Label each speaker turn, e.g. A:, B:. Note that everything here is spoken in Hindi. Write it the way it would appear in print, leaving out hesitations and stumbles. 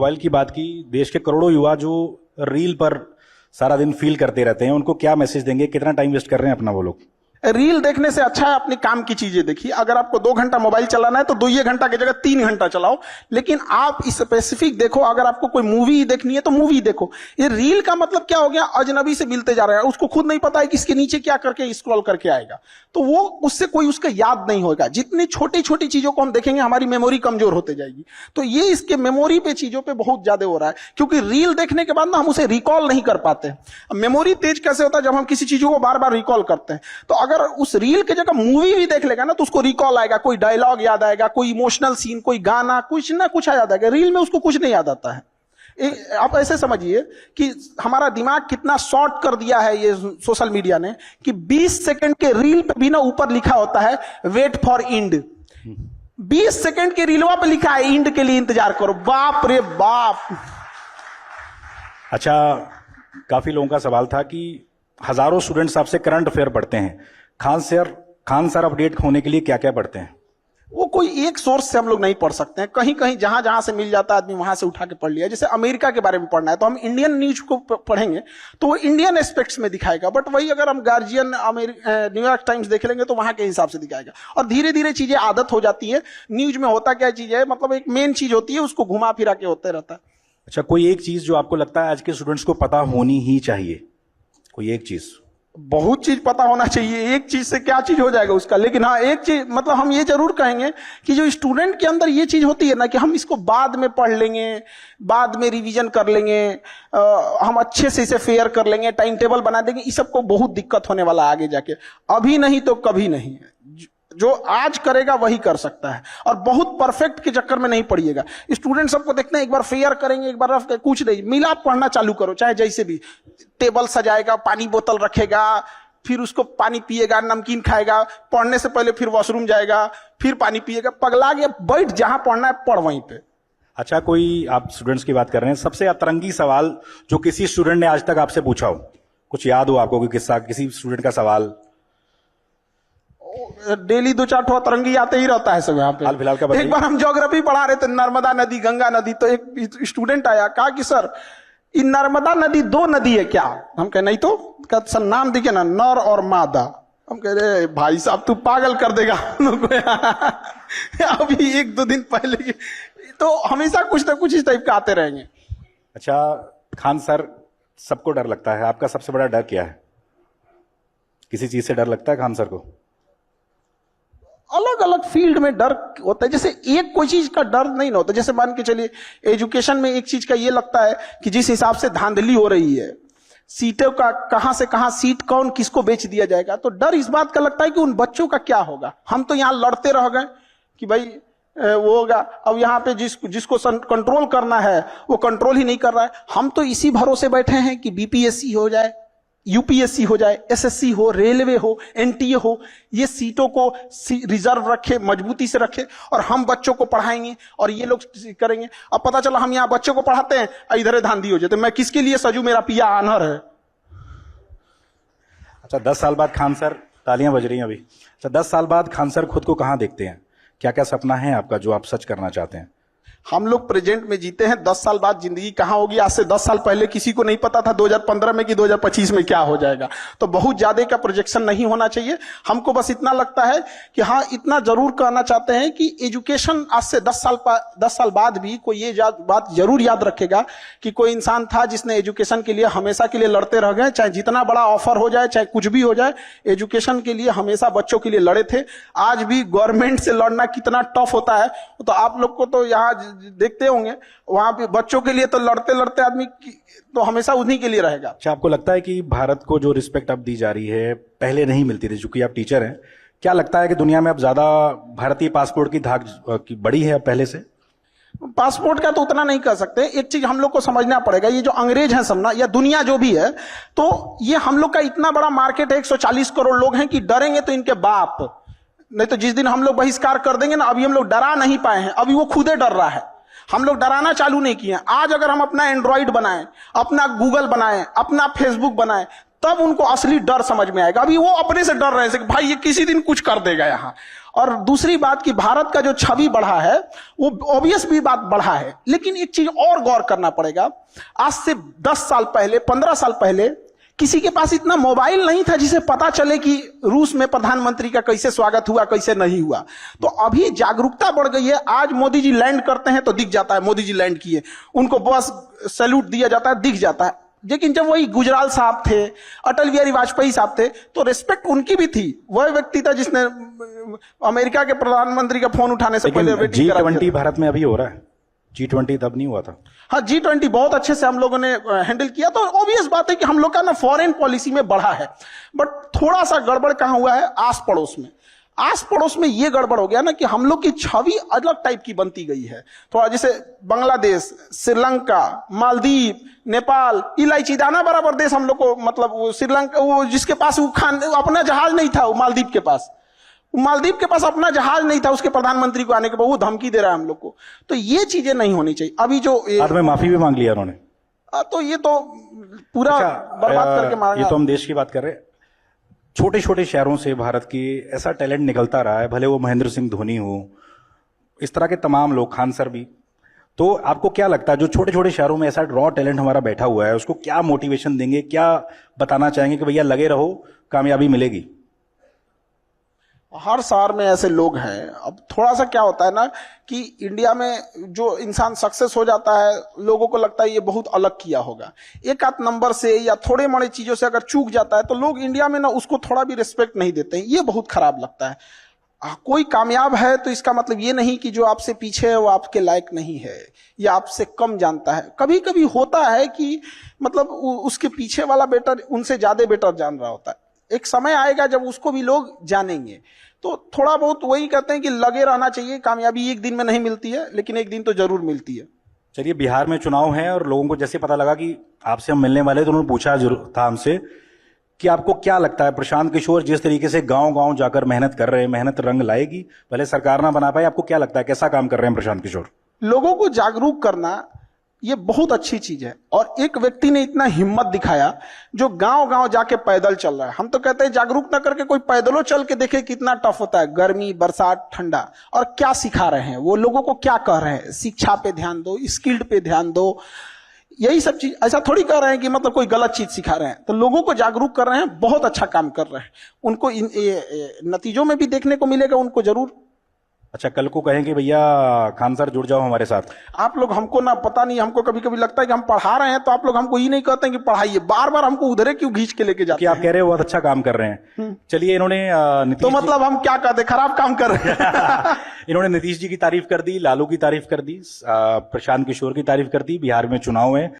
A: मोबाइल की बात की, देश के करोड़ों युवा जो रील पर सारा दिन फील करते रहते हैं, उनको क्या मैसेज देंगे? कितना टाइम वेस्ट कर रहे हैं अपना वो लोग?
B: रील देखने से अच्छा है अपने काम की चीजें देखिए। अगर आपको 2 घंटा मोबाइल चलाना है तो 2 घंटा की जगह 3 घंटा चलाओ, लेकिन आप स्पेसिफिक देखो। अगर आपको कोई मूवी देखनी है तो मूवी देखो। ये रील का मतलब क्या हो गया? अजनबी से मिलते जा रहे हैं, उसको खुद नहीं पता है कि इसके नीचे क्या करके स्क्रॉल करके आएगा, तो वो उससे कोई उसका याद नहीं होगा। जितनी छोटी छोटी चीजों को हम देखेंगे हमारी मेमोरी कमजोर होते जाएगी। तो ये इसके मेमोरी पे चीजों पे बहुत ज्यादा हो रहा है, क्योंकि रील देखने के बाद ना हम उसे रिकॉल नहीं कर पाते। मेमोरी तेज कैसे होता है? जब हम किसी चीजों को बार बार रिकॉल करते हैं। तो अगर उस रील की जगह मूवी भी देख लेगा ना तो उसको रिकॉल आएगा, कोई डायलॉग याद आएगा, कोई इमोशनल सीन, कोई गाना, कुछ ना कुछ याद आएगा। रील में उसको कुछ नहीं याद आता है। आप ऐसे समझिए कि हमारा दिमाग कितना शॉर्ट कर दिया है ये सोशल मीडिया ने, कि 20 सेकंड के रील पे भी ना ऊपर लिखा होता है वेट फॉर इंड। 20 सेकंड के रीलवा पे लिखा है इंड के लिए इंतजार करो। बाप रे बाप।
A: अच्छा, काफी लोगों का सवाल था कि हजारों स्टूडेंट्स आपसे करंट अफेयर पढ़ते हैं, खान सर अपडेट होने के लिए क्या क्या पढ़ते हैं?
B: वो कोई एक सोर्स से हम लोग नहीं पढ़ सकते हैं। कहीं कहीं जहां जहां से मिल जाता है आदमी वहां से उठा के पढ़ लिया। जैसे अमेरिका के बारे में पढ़ना है तो हम इंडियन न्यूज को पढ़ेंगे तो वो इंडियन एस्पेक्ट्स में दिखाएगा, बट वही अगर हम गार्जियन न्यूयॉर्क टाइम्स देख लेंगे तो वहां के हिसाब से दिखाएगा। और धीरे धीरे चीजें आदत हो जाती है। न्यूज में होता क्या चीज है, मतलब एक मेन चीज होती है, उसको घुमा फिरा के होते रहता है।
A: अच्छा, कोई एक चीज जो आपको लगता है आज के स्टूडेंट्स को पता होनी ही चाहिए? कोई एक चीज?
B: बहुत चीज पता होना चाहिए। एक चीज से क्या चीज हो जाएगा उसका, लेकिन हाँ एक चीज मतलब हम ये जरूर कहेंगे कि जो स्टूडेंट के अंदर ये चीज होती है ना कि हम इसको बाद में पढ़ लेंगे, बाद में रिवीजन कर लेंगे, हम अच्छे से इसे फेयर कर लेंगे, टाइम टेबल बना देंगे, इस सबको बहुत दिक्कत होने वाला आगे जाके। अभी नहीं तो कभी नहीं। जो आज करेगा वही कर सकता है, और बहुत परफेक्ट के चक्कर में नहीं पड़िएगा। स्टूडेंट सबको देखते हैं एक बार फेयर करेंगे, एक बार रफ, कुछ नहीं मिला पढ़ना चालू करो, चाहे जैसे भी। टेबल सजाएगा, पानी बोतल रखेगा, फिर उसको पानी पिएगा, नमकीन खाएगा, पढ़ने से पहले फिर वॉशरूम जाएगा, फिर पानी पिएगा, पगला गया। बैठ जहां पढ़ना है पढ़ वहीं पे।
A: अच्छा, कोई आप स्टूडेंट्स की बात कर रहे हैं, सबसे अतरंगी सवाल जो किसी स्टूडेंट ने आज तक आपसे पूछा हो, कुछ याद हो आपको? कोई किस्सा, किसी स्टूडेंट का सवाल?
B: डेली 2-4 ठो अतरंगी आते ही रहता है सब यहाँ पे।
A: हाल फिलहाल का बताइए।
B: एक बार हम ज्योग्राफी पढ़ा रहे थे, नर्मदा नदी, गंगा नदी, तो एक स्टूडेंट आया, कहा कि सर ये नर्मदा नदी 2 नदी है क्या? हम कहे नहीं तो। कहते सर नाम दिखे ना, नर और मादा। हम कह रहे भाई साहब तू पागल कर देगा हम लोग को। अभी 1-2 दिन पहले तो हमेशा कुछ ना कुछ इस टाइप का आते रहेंगे।
A: अच्छा, खान सर सबको डर लगता है, आपका सबसे बड़ा डर क्या है? किसी चीज से डर लगता है खान सर को?
B: अलग अलग फील्ड में डर होता है। जैसे एक कोई चीज का डर नहीं ना होता। जैसे मान के चलिए एजुकेशन में एक चीज का ये लगता है कि जिस हिसाब से धांधली हो रही है, सीटों का कहां से कहां सीट कौन किसको बेच दिया जाएगा, तो डर इस बात का लगता है कि उन बच्चों का क्या होगा। हम तो यहां लड़ते रह गए कि भाई वो होगा, अब यहाँ पे जिसको कंट्रोल करना है वो कंट्रोल ही नहीं कर रहा है। हम तो इसी भरोसे बैठे हैं कि बीपीएससी हो जाए, यूपीएससी हो जाए, एसएससी हो, रेलवे हो, एनटीए हो, ये सीटों को रिजर्व रखे, मजबूती से रखे, और हम बच्चों को पढ़ाएंगे और ये लोग करेंगे। अब पता चला हम यहाँ बच्चों को पढ़ाते हैं, इधर धांधी हो जाते, मैं किसके लिए सजू, मेरा पिया आनहर है।
A: अच्छा, 10 साल बाद खान सर, तालियां बज रही हैं अभी। अच्छा, 10 साल बाद खान सर खुद को कहां देखते हैं? क्या क्या सपना है आपका जो आप सच करना चाहते हैं?
B: हम लोग प्रेजेंट में जीते हैं, 10 साल बाद जिंदगी कहां होगी आज से 10 साल पहले किसी को नहीं पता था 2015 में कि 2025 में क्या हो जाएगा। तो बहुत ज्यादा का प्रोजेक्शन नहीं होना चाहिए। हमको बस इतना लगता है कि हाँ, इतना जरूर कहना चाहते हैं कि एजुकेशन आज से 10 साल बाद भी कोई ये बात जरूर याद रखेगा कि कोई इंसान था जिसने एजुकेशन के लिए हमेशा के लिए लड़ते रह गए। चाहे जितना बड़ा ऑफर हो जाए, चाहे कुछ भी हो जाए, एजुकेशन के लिए हमेशा बच्चों के लिए लड़े थे। आज भी गवर्नमेंट से लड़ना कितना टफ होता है तो आप लोग को तो यहाँ देखते होंगे, वहां पे बच्चों के लिए तो लड़ते लड़ते आदमी तो हमेशा उन्हीं के लिए रहेगा।
A: अच्छा, आपको लगता है कि भारत को जो रिस्पेक्ट अब दी जा रही है पहले नहीं मिलती थी? चूंकि आप टीचर हैं, क्या लगता है कि दुनिया में अब ज्यादा भारतीय पासपोर्ट की धाक की बड़ी है अब पहले से?
B: पासपोर्ट का तो उतना नहीं कर सकते। एक चीज हम लोग को समझना पड़ेगा, ये जो अंग्रेज हैं सब ना, या दुनिया जो भी है, तो ये हम लोग का इतना बड़ा मार्केट है, 140 करोड़ लोग हैं, कि डरेंगे तो इनके बाप। नहीं तो जिस दिन हम लोग बहिष्कार कर देंगे ना, अभी हम लोग डरा नहीं पाए हैं, अभी वो खुदे डर रहा है। हम लोग डराना चालू नहीं किए। आज अगर हम अपना एंड्रॉइड बनाएं, अपना गूगल बनाएं, अपना फेसबुक बनाएं, तब उनको असली डर समझ में आएगा। अभी वो अपने से डर रहे थे कि भाई ये किसी दिन कुछ कर देगा यहाँ। और दूसरी बात कि भारत का जो छवि बढ़ा है वो ऑब्वियस भी बात बढ़ा है, लेकिन एक चीज और गौर करना पड़ेगा। आज से 10 साल पहले, 15 साल पहले किसी के पास इतना मोबाइल नहीं था जिसे पता चले कि रूस में प्रधानमंत्री का कैसे स्वागत हुआ, कैसे नहीं हुआ। तो अभी जागरूकता बढ़ गई है। आज मोदी जी लैंड करते हैं तो दिख जाता है मोदी जी लैंड किए, उनको बस सैल्यूट दिया जाता है, दिख जाता है। लेकिन जब वही गुजराल साहब थे, अटल बिहारी वाजपेयी साहब थे, तो रिस्पेक्ट उनकी भी थी। वह व्यक्ति था जिसने अमेरिका के प्रधानमंत्री का फोन उठाने से पहले
A: G20 भारत में अभी हो रहा है, G20 तब नहीं हुआ था।
B: हाँ, G20 बहुत अच्छे से हम लोगों ने हैंडल किया। तो ऑब्वियस बात है कि हम लोग का ना फॉरेन पॉलिसी में बढ़ा है, बट थोड़ा सा गड़बड़ कहां हुआ है, आस पड़ोस में। आस पड़ोस में ये गड़बड़ हो गया ना कि हम लोग की छवि अलग टाइप की बनती गई है। थोड़ा जैसे बांग्लादेश, श्रीलंका, मालदीव, नेपाल, इलायची दाना बराबर देश हम लोग को, मतलब वो श्रीलंका, वो जिसके पास वो अपना जहाज नहीं था, वो मालदीव के पास, मालदीव के पास अपना जहाज नहीं था, उसके प्रधानमंत्री को आने के बाद वो धमकी दे रहा है हम लोग को। तो ये चीजें नहीं होनी चाहिए। अभी जो
A: बाद में माफी भी मांग लिया उन्होंने,
B: तो ये तो पूरा बर्बाद करके मारा।
A: ये तो हम देश की बात कर रहे हैं। छोटे छोटे शहरों से भारत की ऐसा टैलेंट निकलता रहा है, भले वो महेंद्र सिंह धोनी हो, इस तरह के तमाम लोग, खान सर भी। तो आपको क्या लगता है जो छोटे छोटे शहरों में ऐसा रॉ टैलेंट हमारा बैठा हुआ है, उसको क्या मोटिवेशन देंगे, क्या बताना चाहेंगे कि भैया लगे रहो, कामयाबी मिलेगी?
B: हर शहर में ऐसे लोग हैं। अब थोड़ा सा क्या होता है ना कि इंडिया में जो इंसान सक्सेस हो जाता है, लोगों को लगता है ये बहुत अलग किया होगा। एक आध नंबर से या थोड़े मोड़े चीजों से अगर चूक जाता है तो लोग इंडिया में ना उसको थोड़ा भी रिस्पेक्ट नहीं देते हैं। ये बहुत खराब लगता है। कोई कामयाब है तो इसका मतलब ये नहीं कि जो आपसे पीछे है वो आपके लायक नहीं है या आपसे कम जानता है। कभी कभी होता है कि मतलब उसके पीछे वाला बेटर उनसे ज्यादा बेटर जान रहा होता है। एक समय आएगा जब उसको भी लोग जानेंगे। तो थोड़ा बहुत वही कहते हैं कि लगे रहना चाहिए। कामयाबी एक दिन में नहीं मिलती है, लेकिन एक दिन तो जरूर मिलती है।
A: चलिए, बिहार में चुनाव है और लोगों को जैसे पता लगा कि आपसे हम मिलने वाले, तो उन्होंने पूछा जरूर था हमसे कि आपको क्या लगता है प्रशांत किशोर जिस तरीके से गांव गांव जाकर मेहनत कर रहे हैं, मेहनत रंग लाएगी? भले सरकार ना बना पाए, आपको क्या लगता है कैसा काम कर रहे हैं प्रशांत किशोर?
B: लोगों को जागरूक करना ये बहुत अच्छी चीज है। और एक व्यक्ति ने इतना हिम्मत दिखाया जो गांव गांव जाके पैदल चल रहा है। हम तो कहते हैं जागरूक ना करके कोई पैदलों चल के देखे कितना टफ होता है, गर्मी, बरसात, ठंडा। और क्या सिखा रहे हैं वो, लोगों को क्या कह रहे हैं, शिक्षा पे ध्यान दो, स्किल्ड पे ध्यान दो, यही सब चीज। ऐसा थोड़ी कर रहे हैं कि मतलब कोई गलत चीज सिखा रहे हैं। तो लोगों को जागरूक कर रहे हैं, बहुत अच्छा काम कर रहे हैं। उनको नतीजों में भी देखने को मिलेगा, उनको जरूर।
A: अच्छा, कल को कहें कि भैया खान सर जुड़ जाओ हमारे साथ।
B: आप लोग हमको ना, पता नहीं, हमको कभी कभी लगता है कि हम पढ़ा रहे हैं तो आप लोग हमको ये नहीं कहते हैं कि पढ़ाइए, बार बार हमको उधरे क्यों खींच के लेके जाते हैं।
A: आप कह रहे हो बहुत अच्छा काम कर रहे हैं। चलिए, इन्होंने
B: तो मतलब हम क्या कहते, खराब काम कर रहे हैं।
A: इन्होंने नीतीश जी की तारीफ कर दी, लालू की तारीफ कर दी, प्रशांत किशोर की तारीफ कर दी। बिहार में चुनाव है,